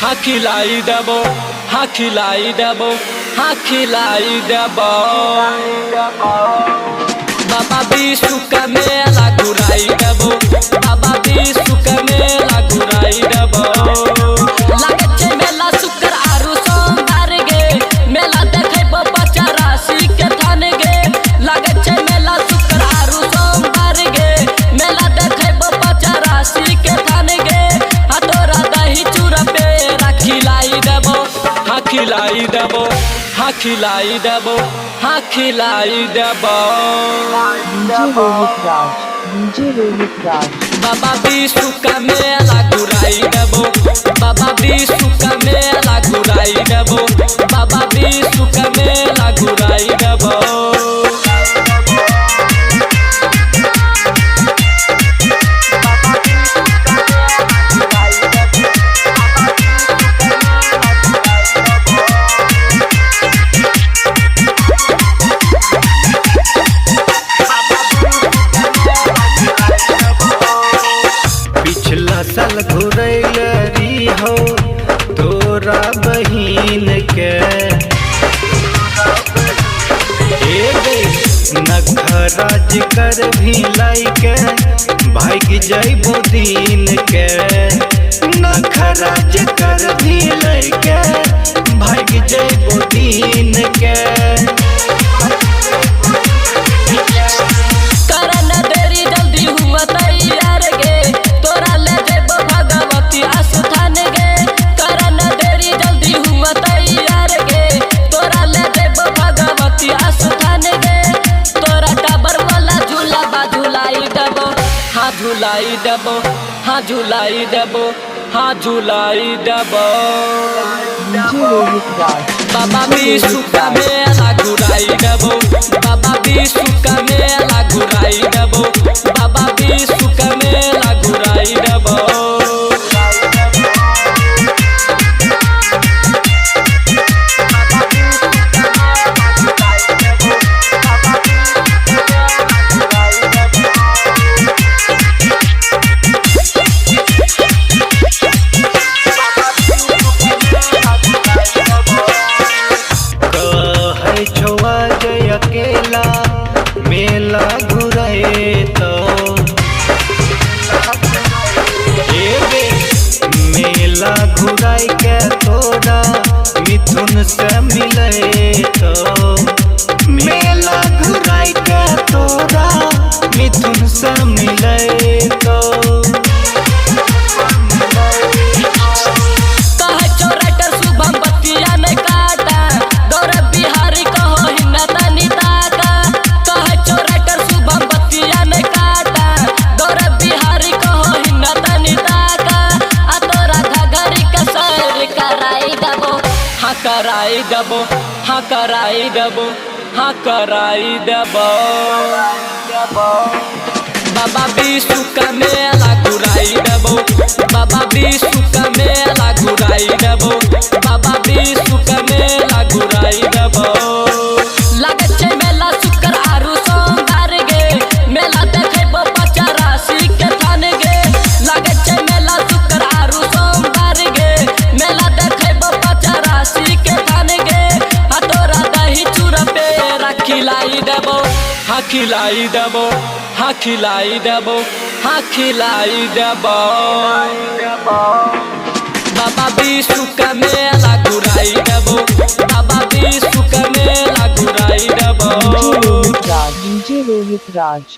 हाँ खिलाई देबो, हाँ खिलाई देबो, हाँ खिलाई देबो। बाबा विष्णु का मेला घुराई देबो, बाबा विष्णु का मेला घुराई देबो। लागे छे मेला शुक्र आरु सोमवार गे, मेला देखेबो बच्चा राशि के थान गे। लागे छे मेला शुक्र आरु सोमवार गे, मेला देखेबो बच्चा राशि के थान गे। हाँ तोरा दही चूड़ा पेड़ा खिलाई देबो, हाँ खिलाई देबो, हाँ खिलाई देबो, हाँ खिलाई देबो। DJ Rohit Raj बाबा विष्णु का मेला घुराई देबो, बाबा विष्णु का मेला घुराई देबो, बाबा विष्णु का मेला घुराई देबो। पिछला साल घुरैल रही हो तोरा बहिन के, नखराज कर भी लाइके भाग जइबो दिन के। नखराज कर भी लाइके भाग जइबो दिन के। करन देरी जल्दी हुआ तैयार गे, तोरा ले जेबो भगवती स्थान गे। करन देरी जल्दी हुआ तैयार गे, तोरा ले जेबो भगवती स्थान गे। तोरा टाबर वाला झूला बा झुलाई देबो, हाँ झुलाई देबो, हाँ झुलाई देबो, हाँ झुलाई देबो। DJ Rohit Raj बाबा विष्णु का मेला घुराई देबो, बाबा विष्णु का मेला घुराई देबो, बाबा विष्णु का मेला घुराई देबो। कहे छुआ जय अकेला मेला घुरे तो मेला घुराई के तोरा मिथुन से मिले तो। मेला घुराई के तोरा मिथुन से मिले तो। कहे चोराटर शुभम बतिया ने काटा, दौरे बिहारी कहो हिन्ना तनी ताका। कहे चोराटर शुभम बतिया ने काटा, दौरे बिहारी कहो हिन्ना तनी ताका। आ तोरा घघरी के सैर कराई देबो, हाँ कराई देबो, हाँ कराई देबो, हाँ कराई देबो। बाबा विष्णु का मेला घुराई देबो, बाबा विष्णु का मेला घुराई देबो, बाबा विष्णु का मेला घुराई देबो। लागे छे मेला शुक्र आरु सोमवार गे, मेला देखेबो बच्चा राशि के थान गे। लागे छे मेला शुक्र आरु सोमवार गे, मेला देखेबो बच्चा राशि के थान गे। हाँ तोरा दही चूड़ा पेड़ा खिलाई देबो, हाँ खिलाई देबो, हाँ खिलाई देबो, हाँ खिलाई देबो। बाबा विष्णु का मेला घुराई देबो, बाबा विष्णु का मेला घुराई देबो। DJ Rohit Raj